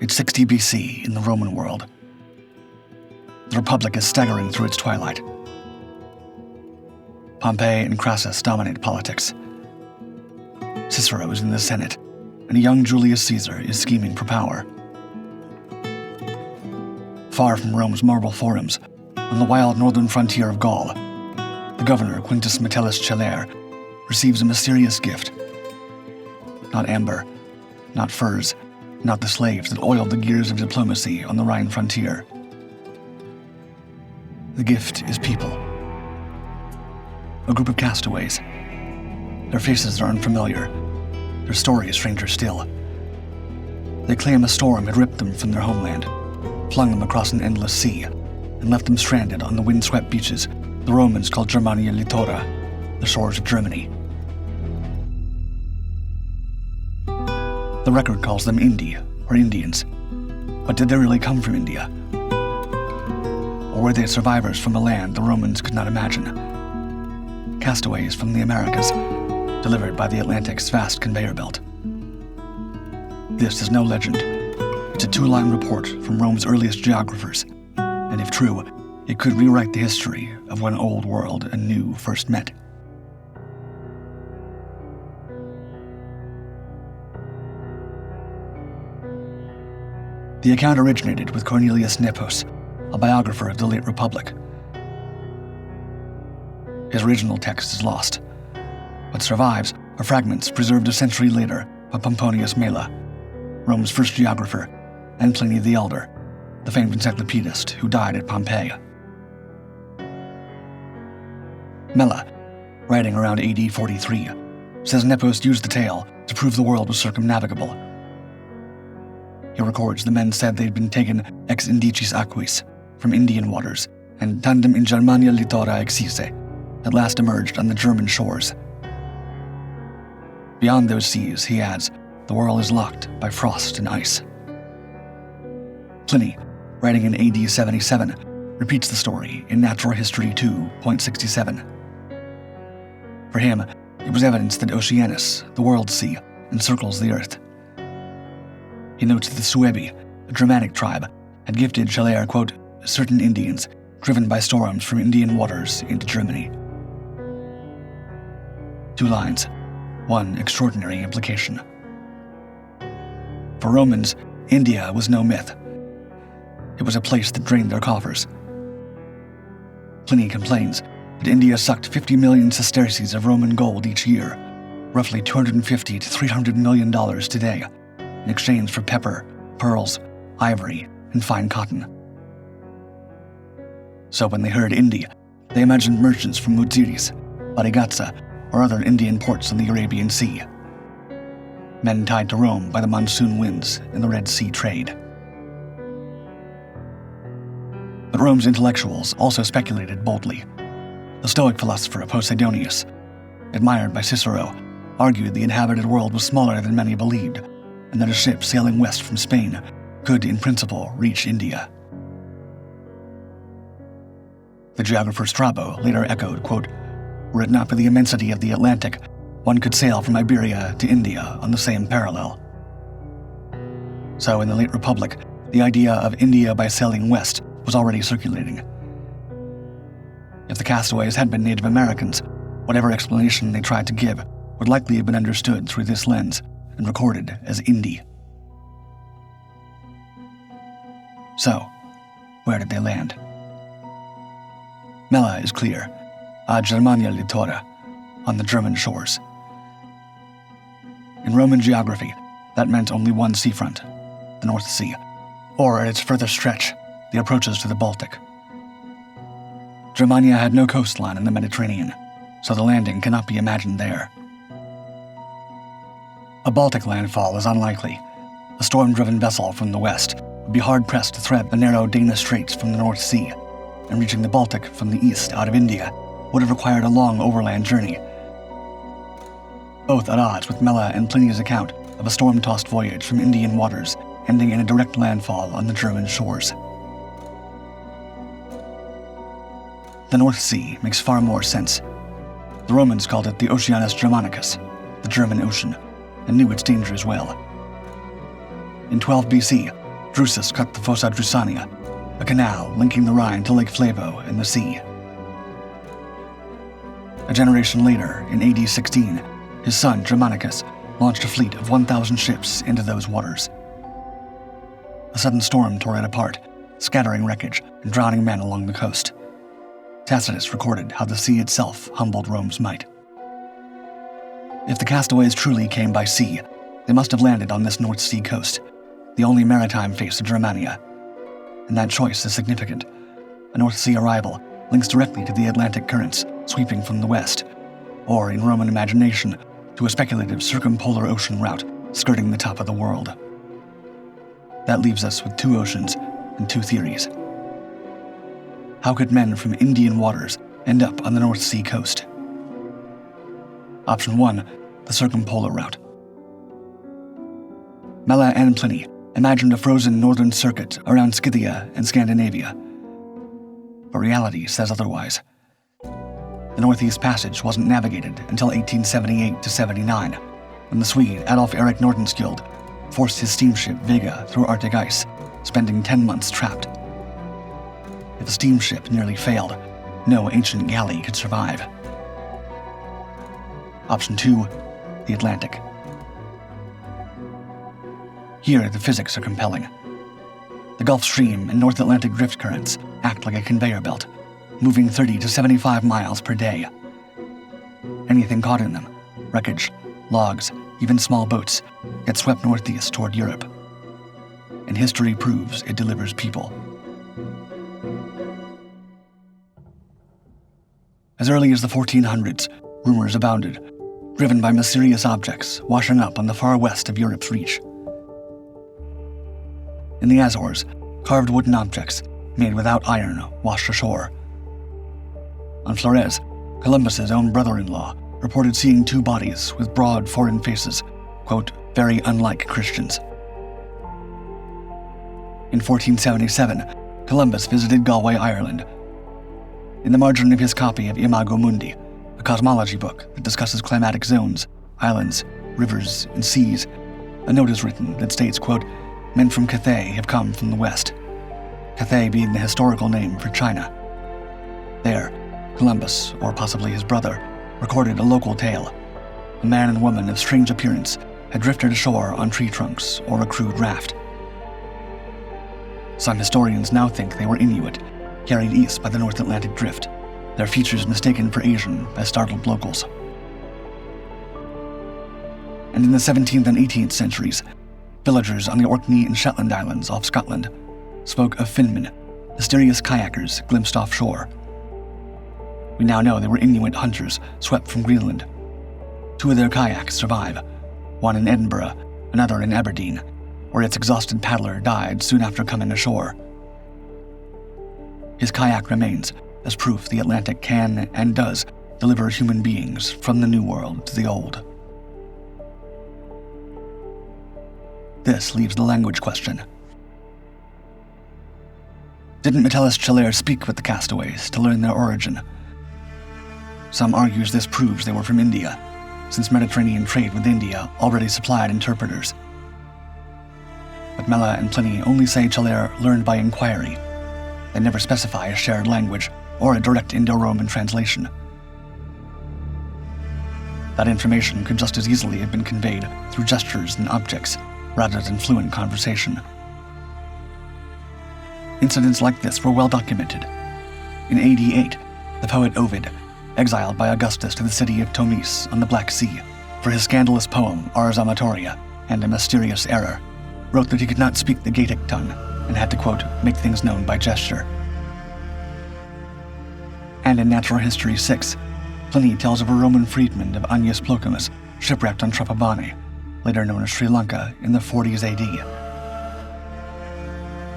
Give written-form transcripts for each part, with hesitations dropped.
It's 60 BC in the Roman world. The Republic is staggering through its twilight. Pompey and Crassus dominate politics. Cicero is in the Senate, and a young Julius Caesar is scheming for power. Far from Rome's marble forums, on the wild northern frontier of Gaul, the governor, Quintus Metellus Celer, receives a mysterious gift. Not amber, not furs, not the slaves that oiled the gears of diplomacy on the Rhine frontier. The gift is people. A group of castaways. Their faces are unfamiliar, their stories stranger still. They claim a storm had ripped them from their homeland, flung them across an endless sea, and left them stranded on the windswept beaches the Romans called Germaniae litora, the shores of Germany. The record calls them Indi, or Indians. But did they really come from India? Or were they survivors from a land the Romans could not imagine? Castaways from the Americas, delivered by the Atlantic's vast conveyor belt. This is no legend. It's a two-line report from Rome's earliest geographers, and if true, it could rewrite the history of when old world and new first met. The account originated with Cornelius Nepos, a biographer of the late Republic. His original text is lost. What survives are fragments preserved a century later by Pomponius Mela, Rome's first geographer, and Pliny the Elder, the famed encyclopedist who died at Pompeii. Mela, writing around AD 43, says Nepos used the tale to prove the world was circumnavigable. He records the men said they'd been taken ex indicis aquis, from Indian waters, and tandem in Germania litora exisse, at last emerged on the German shores. Beyond those seas, he adds, the world is locked by frost and ice. Pliny, writing in AD 77, repeats the story in Natural History 2.67. For him, it was evidence that Oceanus, the world sea, encircles the earth. He notes that the Suebi, a Germanic tribe, had gifted Celer, quote, certain Indians driven by storms from Indian waters into Germany. 2 lines, one extraordinary implication. For Romans, India was no myth. It was a place that drained their coffers. Pliny complains that India sucked 50 million sesterces of Roman gold each year, roughly $250 to $300 million today, in exchange for pepper, pearls, ivory, and fine cotton. So when they heard Indi, they imagined merchants from Muziris, Barigatsa, or other Indian ports on the Arabian Sea. Men tied to Rome by the monsoon winds and the Red Sea trade. But Rome's intellectuals also speculated boldly. The Stoic philosopher Posidonius, admired by Cicero, argued the inhabited world was smaller than many believed, and that a ship sailing west from Spain could, in principle, reach India. The geographer Strabo later echoed, quote, were it not for the immensity of the Atlantic, one could sail from Iberia to India on the same parallel. So in the late Republic, the idea of India by sailing west was already circulating. If the castaways had been Native Americans, whatever explanation they tried to give would likely have been understood through this lens and recorded as Indi. So, where did they land? Mela is clear, a Germania litora, on the German shores. In Roman geography, that meant only one seafront, the North Sea, or at its furthest stretch, the approaches to the Baltic. Germania had no coastline in the Mediterranean, so the landing cannot be imagined there. A Baltic landfall is unlikely. A storm-driven vessel from the west would be hard-pressed to thread the narrow Dana Straits from the North Sea, and reaching the Baltic from the east out of India would have required a long overland journey. Both at odds with Mela and Pliny's account of a storm-tossed voyage from Indian waters ending in a direct landfall on the German shores. The North Sea makes far more sense. The Romans called it the Oceanus Germanicus, the German Ocean, and knew its dangers well. In 12 BC, Drusus cut the Fossa Drusania, a canal linking the Rhine to Lake Flavo and the sea. A generation later, in AD 16, his son Germanicus launched a fleet of 1,000 ships into those waters. A sudden storm tore it apart, scattering wreckage and drowning men along the coast. Tacitus recorded how the sea itself humbled Rome's might. If the castaways truly came by sea, they must have landed on this North Sea coast, the only maritime face of Germania. And that choice is significant. A North Sea arrival links directly to the Atlantic currents sweeping from the west, or in Roman imagination, to a speculative circumpolar ocean route skirting the top of the world. That leaves us with two oceans and two theories. How could men from Indian waters end up on the North Sea coast? Option 1, the circumpolar route. Mela and Pliny imagined a frozen northern circuit around Scythia and Scandinavia. But reality says otherwise. The Northeast Passage wasn't navigated until 1878-79, when the Swede Adolf Erik Nordenskjöld forced his steamship Vega through Arctic ice, spending 10 months trapped. If a steamship nearly failed, no ancient galley could survive. Option 2, the Atlantic. Here, the physics are compelling. The Gulf Stream and North Atlantic drift currents act like a conveyor belt, moving 30 to 75 miles per day. Anything caught in them, wreckage, logs, even small boats, get swept northeast toward Europe. And history proves it delivers people. As early as the 1400s, rumors abounded, driven by mysterious objects washing up on the far west of Europe's reach. In the Azores, carved wooden objects, made without iron, washed ashore. On Flores, Columbus's own brother-in-law reported seeing two bodies with broad foreign faces, quote, very unlike Christians. In 1477, Columbus visited Galway, Ireland. In the margin of his copy of Imago Mundi, a cosmology book that discusses climatic zones, islands, rivers, and seas, a note is written that states, quote, men from Cathay have come from the west, Cathay being the historical name for China. There, Columbus, or possibly his brother, recorded a local tale. A man and woman of strange appearance had drifted ashore on tree trunks or a crude raft. Some historians now think they were Inuit, carried east by the North Atlantic drift, their features mistaken for Asian by startled locals. And in the 17th and 18th centuries, villagers on the Orkney and Shetland Islands off Scotland spoke of Finmen, mysterious kayakers glimpsed offshore. We now know they were Inuit hunters swept from Greenland. Two of their kayaks survive, one in Edinburgh, another in Aberdeen, where its exhausted paddler died soon after coming ashore. His kayak remains as proof the Atlantic can and does deliver human beings from the New World to the Old. This leaves the language question. Didn't Metellus Celer speak with the castaways to learn their origin? Some argues this proves they were from India, since Mediterranean trade with India already supplied interpreters. But Mela and Pliny only say Celer learned by inquiry. They never specify a shared language or a direct Indo-Roman translation. That information could just as easily have been conveyed through gestures and objects, rather than fluent conversation. Incidents like this were well documented. In AD 8, the poet Ovid, exiled by Augustus to the city of Tomis on the Black Sea for his scandalous poem Ars Amatoria and a Mysterious Error, wrote that he could not speak the Gaelic tongue and had to, quote, make things known by gesture. And in Natural History 6, Pliny tells of a Roman freedman of Agnus Plocamus shipwrecked on Trapabane, later known as Sri Lanka, in the 40s AD.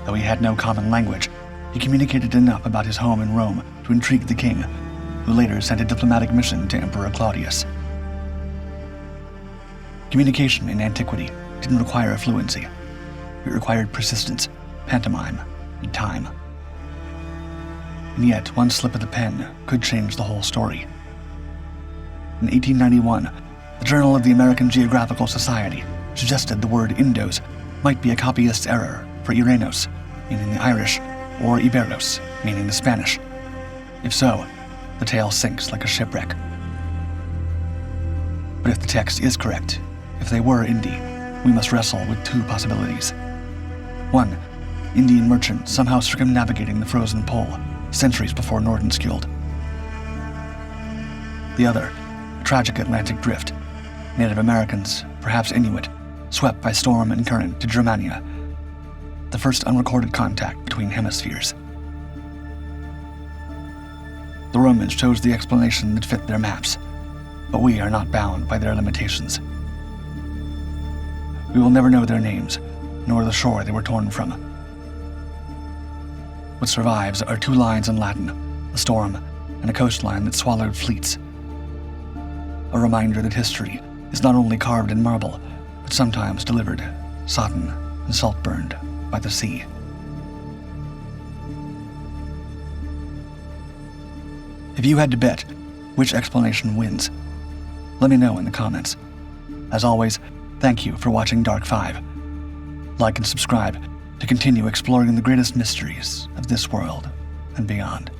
Though he had no common language, he communicated enough about his home in Rome to intrigue the king, who later sent a diplomatic mission to Emperor Claudius. Communication in antiquity didn't require fluency. It required persistence, pantomime, and time. And yet, one slip of the pen could change the whole story. In 1891, the Journal of the American Geographical Society suggested the word Indos might be a copyist's error for Iranos, meaning the Irish, or Iberos, meaning the Spanish? If so, the tale sinks like a shipwreck. But if the text is correct, if they were Indi, we must wrestle with two possibilities. One, Indian merchants somehow circumnavigating the frozen pole, centuries before Nordenskjöld. The other, a tragic Atlantic drift, Native Americans, perhaps Inuit, swept by storm and current to Germania, the first unrecorded contact between hemispheres. The Romans chose the explanation that fit their maps, but we are not bound by their limitations. We will never know their names, nor the shore they were torn from. What survives are two lines in Latin, a storm, and a coastline that swallowed fleets. A reminder that history is not only carved in marble, but sometimes delivered, sodden and salt-burned by the sea. If you had to bet which explanation wins, let me know in the comments. As always, thank you for watching Dark 5. Like and subscribe to continue exploring the greatest mysteries of this world and beyond.